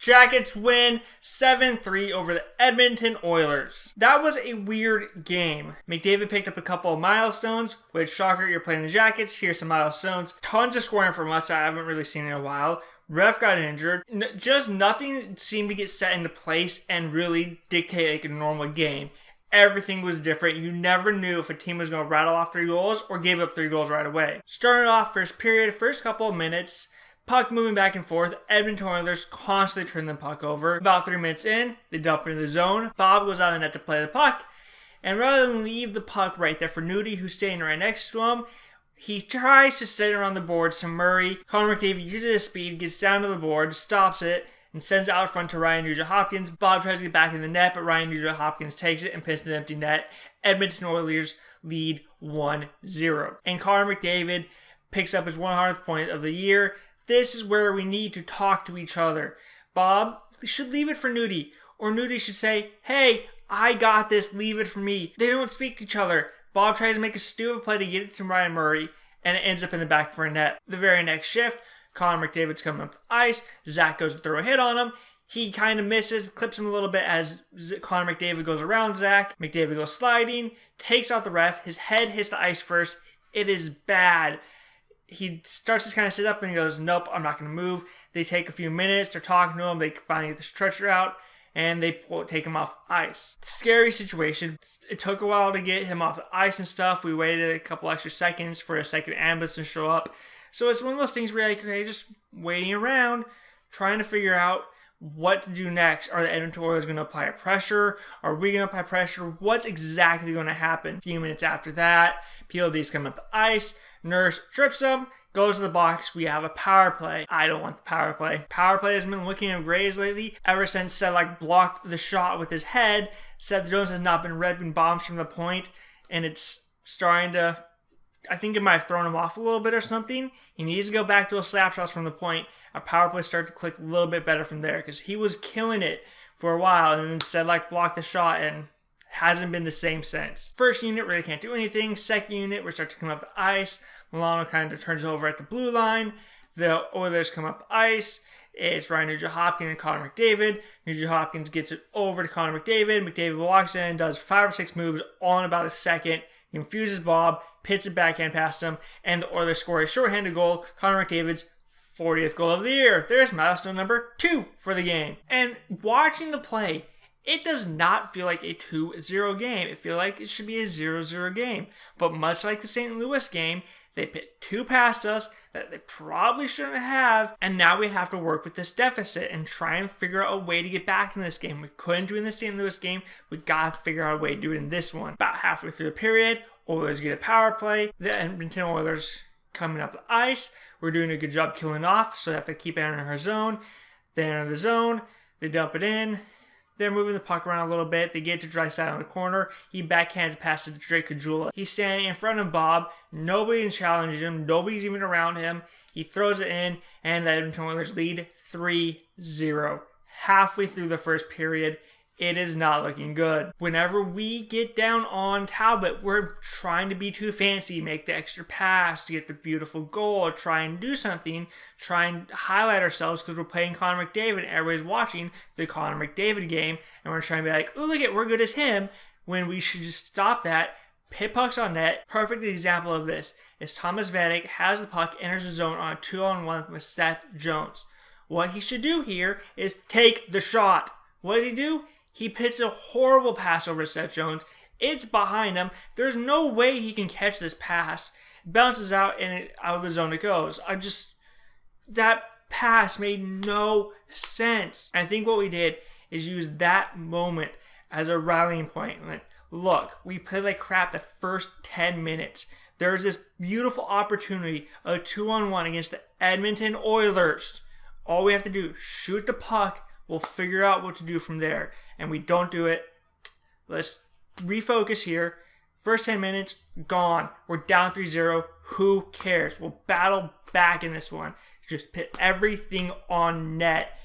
Jackets win 7-3 over the Edmonton Oilers. That was a weird game. McDavid picked up a couple of milestones, which, shocker, you're playing the Jackets. Here's some milestones. Tons of scoring from us I haven't really seen in a while. Ref got injured. Just nothing seemed to get set into place and really dictate like a normal game. Everything was different. You never knew if a team was going to rattle off 3 goals or give up 3 goals right away. Starting off first period, first couple of minutes, puck moving back and forth. Edmonton Oilers constantly turn the puck over. About 3 minutes in, they dump into the zone. Bob goes out of the net to play the puck. And rather than leave the puck right there for Nudie, who's standing right next to him, he tries to set it around the board to Murray. Connor McDavid uses his speed, gets down to the board, stops it, and sends it out front to Ryan Nugent-Hopkins. Bob tries to get back in the net, but Ryan Nugent-Hopkins takes it and pins the empty net. Edmonton Oilers lead 1-0. And Connor McDavid picks up his 100th point of the year. This is where we need to talk to each other. Bob should leave it for Nudie, or Nudie should say, hey, I got this, leave it for me. They don't speak to each other. Bob tries to make a stupid play to get it to Ryan Murray, and it ends up in the back for a net. The very next shift, Connor McDavid's coming up the ice. Zach goes to throw a hit on him. He kind of misses, clips him a little bit as Connor McDavid goes around Zach. McDavid goes sliding, takes out the ref. His head hits the ice first. It is bad. He starts to kind of sit up and he goes, nope, I'm not going to move. They take a few minutes. They're talking to him. They finally get the stretcher out and they take him off ice. Scary situation. It took a while to get him off the ice and stuff. We waited a couple extra seconds for a second ambulance to show up. So it's one of those things where you're like, okay, just waiting around, trying to figure out what to do next. Are the Edmonton Oilers going to apply a pressure? Are we going to apply pressure? What's exactly going to happen? A few minutes after that, PLD's coming up the ice. Nurse trips him, goes to the box. We have a power play. I don't want the power play. Power play has been looking at Grays lately. Ever since Sedlak blocked the shot with his head, Seth Jones has not been ripping bombs from the point, and it's starting to, I think it might have thrown him off a little bit or something. He needs to go back to his slap shots from the point. Our power play started to click a little bit better from there because he was killing it for a while, and then Sedlak blocked the shot and hasn't been the same since. First unit really can't do anything. Second unit, we start to come up the ice. Milano kind of turns over at the blue line. The Oilers come up the ice. It's Ryan Nugent-Hopkins and Connor McDavid. Nugent-Hopkins gets it over to Connor McDavid. McDavid walks in, does 5 or 6 moves all in about a second. He confuses Bob, pits a backhand past him, and the Oilers score a shorthanded goal. Connor McDavid's 40th goal of the year. There's milestone number 2 for the game. And watching the play, it does not feel like a 2-0 game. It feels like it should be a 0-0 game. But much like the St. Louis game, they put 2 past us that they probably shouldn't have. And now we have to work with this deficit and try and figure out a way to get back in this game. We couldn't do it in the St. Louis game. We got to figure out a way to do it in this one. About halfway through the period, Oilers get a power play. The Edmonton Oilers coming up the ice. We're doing a good job killing off, so they have to keep entering our zone. They enter the zone. They dump it in. They're moving the puck around a little bit. They get to Draisaitl on the corner. He backhands past to Drake Caggiula. He's standing in front of Bob. Nobody challenges him. Nobody's even around him. He throws it in, and the Edmonton Oilers lead 3-0. Halfway through the first period, it is not looking good. Whenever we get down on Talbot, we're trying to be too fancy, make the extra pass to get the beautiful goal, try and do something, try and highlight ourselves because we're playing Connor McDavid and everybody's watching the Connor McDavid game, and we're trying to be like, oh, look at, we're good as him, when we should just stop that, pit pucks on net. Perfect example of this is Thomas Vanek has the puck, enters the zone on a 2-on-1 with Seth Jones. What he should do here is take the shot. What does he do? He pits a horrible pass over to Seth Jones. It's behind him. There's no way he can catch this pass. It bounces out and out of the zone it goes. That pass made no sense. I think what we did is use that moment as a rallying point. Like, look, we played like crap the first 10 minutes. There's this beautiful opportunity, a 2-on-1 against the Edmonton Oilers. All we have to do, shoot the puck. We'll figure out what to do from there. And we don't do it. Let's refocus here. First 10 minutes, gone. We're down 3-0. Who cares? We'll battle back in this one. Just put everything on net.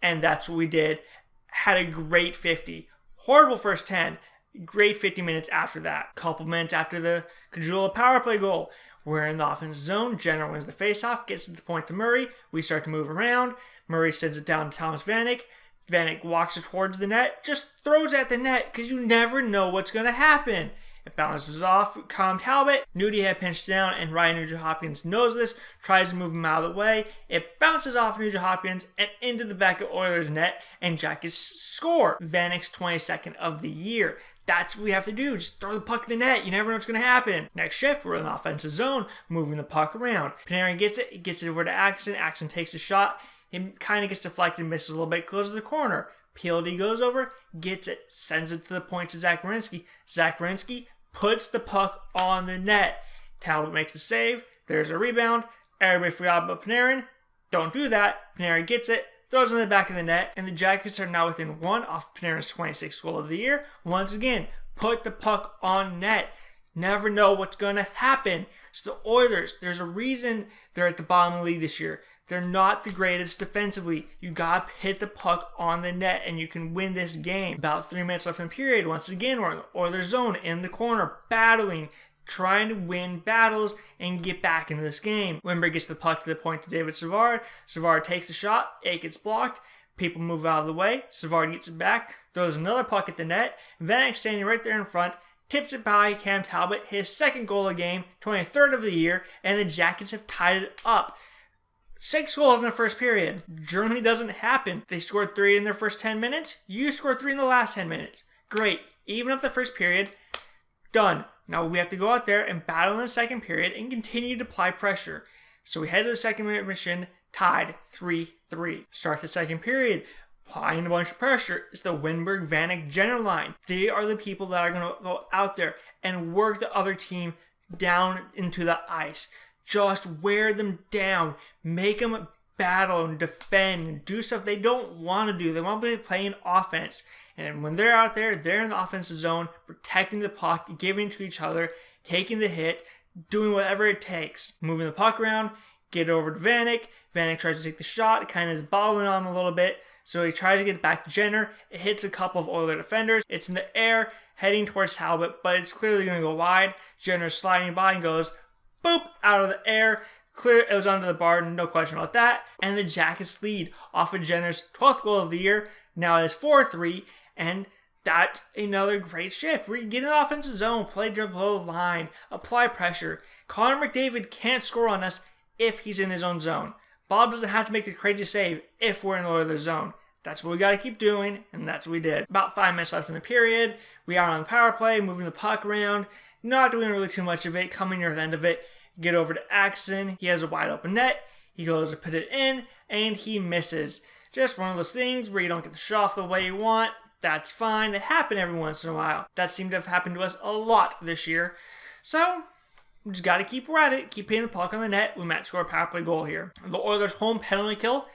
And that's what we did. Had a great 50. Horrible first 10. Great 50 minutes after that. Couple minutes after the Caggiula power play goal, we're in the offensive zone. Jenner wins the faceoff, gets the point to Murray. We start to move around. Murray sends it down to Thomas Vanek. Vanek walks it towards the net, just throws at the net because you never know what's going to happen. It bounces off Cam Talbot. Nudie had pinched down, and Ryan Nugent-Hopkins knows this, tries to move him out of the way. It bounces off Nugent-Hopkins and into the back of Oilers' net, and Jackets score. Vanek's 22nd of the year. That's what we have to do. Just throw the puck in the net. You never know what's going to happen. Next shift, we're in the offensive zone, moving the puck around. Panarin gets it. He gets it over to Axon. Axon takes a shot. It kind of gets deflected, misses a little bit, goes to the corner. PLD goes over, gets it, sends it to the point to Zach Werenski. Zach Werenski puts the puck on the net. Talbot makes a save. There's a rebound. Everybody forgot about Panarin. Don't do that. Panarin gets it, throws it in the back of the net, and the Jackets are now within one off Panarin's 26th goal of the year. Once again, put the puck on net. Never know what's going to happen. So the Oilers, there's a reason they're at the bottom of the league this year. They're not the greatest defensively. You got to hit the puck on the net and you can win this game. About 3 minutes left in the period. Once again, we're in the Oilers zone in the corner, battling, trying to win battles and get back into this game. Wimber gets the puck to the point to David Savard. Savard takes the shot. It gets blocked. People move out of the way. Savard gets it back. Throws another puck at the net. Vanek standing right there in front. Tips it by Cam Talbot. His second goal of the game. 23rd of the year. And the Jackets have tied it up. 6 goals in the first period. Generally doesn't happen. They scored 3 in their first 10 minutes. You scored 3 in the last 10 minutes. Great. Even up the first period. Done. Now we have to go out there and battle in the second period and continue to apply pressure. So we head to the second intermission, tied 3-3. Start the second period. Applying a bunch of pressure. It's the Winberg-Vanek Jenner line. They are the people that are going to go out there and work the other team down into the ice. Just wear them down. Make them battle and defend and do stuff they don't want to do. They want to be playing offense. And when they're out there, they're in the offensive zone, protecting the puck, giving to each other, taking the hit, doing whatever it takes. Moving the puck around, get it over to Vanek. Vanek tries to take the shot. It kind of is bobbling on him a little bit. So he tries to get it back to Jenner. It hits a couple of Oiler defenders. It's in the air, heading towards Talbot, but it's clearly going to go wide. Jenner's sliding by and goes boop, out of the air. Clear, it was under the bar, no question about that. And the Jackets lead off of Jenner's 12th goal of the year. Now it is 4-3, and that's another great shift. We get in the offensive zone, play below the line, apply pressure. Connor McDavid can't score on us if he's in his own zone. Bob doesn't have to make the crazy save if we're in the Oilers zone. That's what we got to keep doing, and that's what we did. About 5 minutes left in the period. We are on the power play, moving the puck around. Not doing really too much of it, coming near the end of it. Get over to Axon. He has a wide open net. He goes to put it in, and he misses. Just one of those things where you don't get the shot off the way you want. That's fine. It happens every once in a while. That seemed to have happened to us a lot this year. So, we just got to keep at it. Keep hitting the puck on the net. We might score a power play goal here. The Oilers' home penalty kill,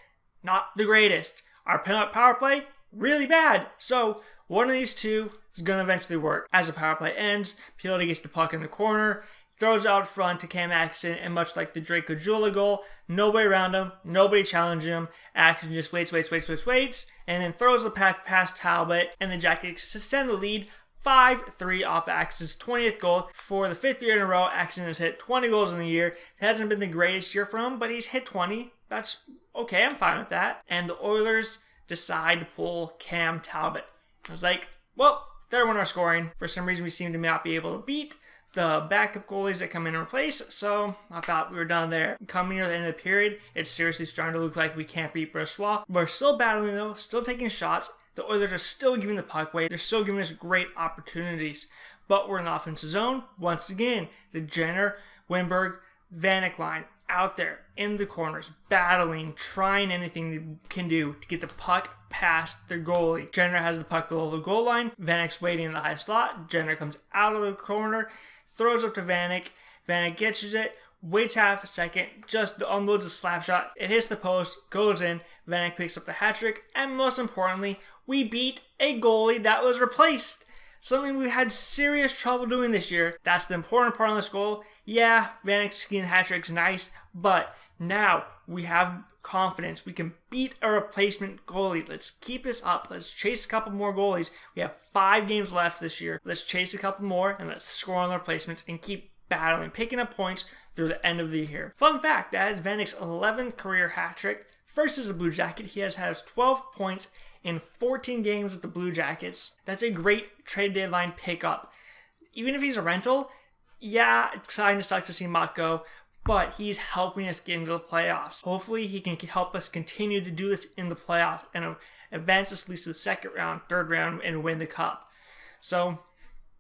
not the greatest. Our power play, really bad. So, one of these two is going to eventually work. As the power play ends, PLD gets the puck in the corner, throws it out front to Cam Axon, and much like the Drake Caggiula goal, nobody around him, nobody challenging him. Axon just waits, and then throws the puck past Talbot, and the Jackets extend the lead 5-3 off Axon's 20th goal. For the 5th year in a row, Axon has hit 20 goals in the year. It hasn't been the greatest year for him, but he's hit 20. That's okay, I'm fine with that. And the Oilers decide to pull Cam Talbot. I was like, well, they're one are scoring. For some reason, we seem to not be able to beat the backup goalies that come in and replace, so I thought we were done there. Coming near the end of the period, it's seriously starting to look like we can't beat Brossois. We're still battling though, still taking shots. The Oilers are still giving the puck away. They're still giving us great opportunities. But we're in the offensive zone. Once again, the Jenner, Winberg, Vanek line out there in the corners, battling, trying anything they can do to get the puck past their goalie. Jenner has the puck below the goal line. Vanek's waiting in the high slot. Jenner comes out of the corner, throws up to Vanek. Vanek gets it, waits half a second, just unloads a slap shot. It hits the post, goes in. Vanek picks up the hat trick, and most importantly, we beat a goalie that was replaced. something we had serious trouble doing this year. That's the important part on this goal. Yeah, Vanek skiing hat trick's nice, but now we have confidence. We can beat a replacement goalie. Let's keep this up. Let's chase a couple more goalies. We have 5 games left this year. Let's chase a couple more and let's score on the replacements and keep battling, picking up points through the end of the year. Fun fact, that is Vanek's 11th career hat trick. First as a Blue Jacket, he has 12 points in 14 games with the Blue Jackets. That's a great trade deadline pickup. Even if he's a rental, yeah, it's kind of sucks to see Mott go, but he's helping us get into the playoffs. Hopefully he can help us continue to do this in the playoffs and advance us at least to the second round, third round, and win the cup. So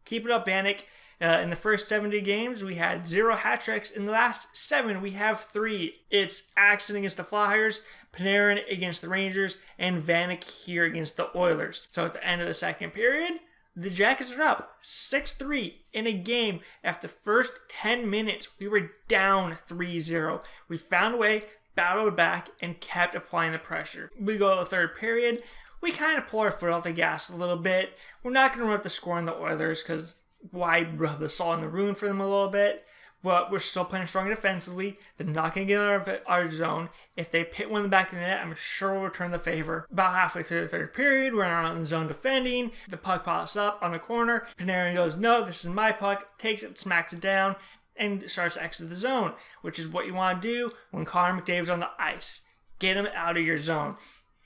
keep it up, Vanek. In the first 70 games, we had 0 hat tricks. In the last 7, we have 3. It's Axon against the Flyers, Panarin against the Rangers, and Vanek here against the Oilers. So at the end of the second period, the Jackets are up 6-3 in a game. After the first 10 minutes, we were down 3-0. We found a way, battled back, and kept applying the pressure. We go to the third period. We kind of pull our foot off the gas a little bit. We're not going to run up the score on the Oilers because why rub the salt in the wound for them a little bit? But we're still playing strong defensively. They're not going to get out of our zone. If they pit one in the back of the net, I'm sure we'll return the favor. About halfway through the third period, we're out in zone defending. The puck pops up on the corner. Panarin goes, no, this is my puck. Takes it, smacks it down, and starts to exit the zone, which is what you want to do when Connor McDavid's on the ice. Get him out of your zone.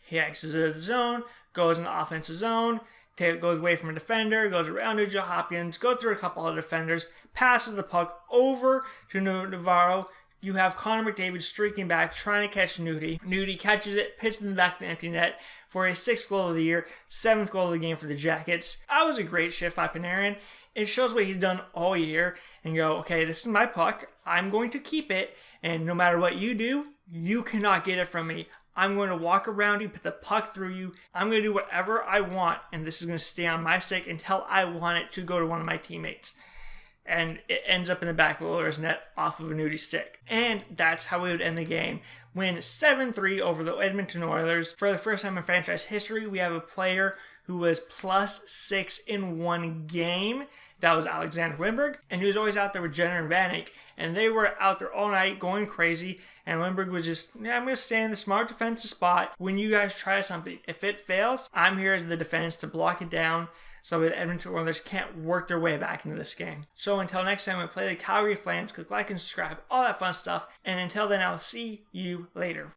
He exits the zone, goes in the offensive zone, goes away from a defender, goes around to Joe Hopkins, goes through a couple of defenders, passes the puck over to Navarro. You have Connor McDavid streaking back, trying to catch Nudie. Nudie catches it, pits in the back of the empty net for his 6th goal of the year, 7th goal of the game for the Jackets. That was a great shift by Panarin. It shows what he's done all year and go, okay, this is my puck. I'm going to keep it, and no matter what you do, you cannot get it from me. I'm going to walk around you, put the puck through you. I'm going to do whatever I want, and this is going to stay on my stick until I want it to go to one of my teammates. And it ends up in the back of the Oilers net off of a Nudie stick. And that's how we would end the game. Win 7-3 over the Edmonton Oilers. For the first time in franchise history, we have a player who was +6 in one game. That was Alexander Wimberg. And he was always out there with Jenner and Vanek. And they were out there all night going crazy. And Wimberg was just, I'm going to stay in the smart defensive spot when you guys try something. If it fails, I'm here as the defense to block it down so the Edmonton Oilers can't work their way back into this game. So until next time we play the Calgary Flames, click like and subscribe, all that fun stuff. And until then, I'll see you later.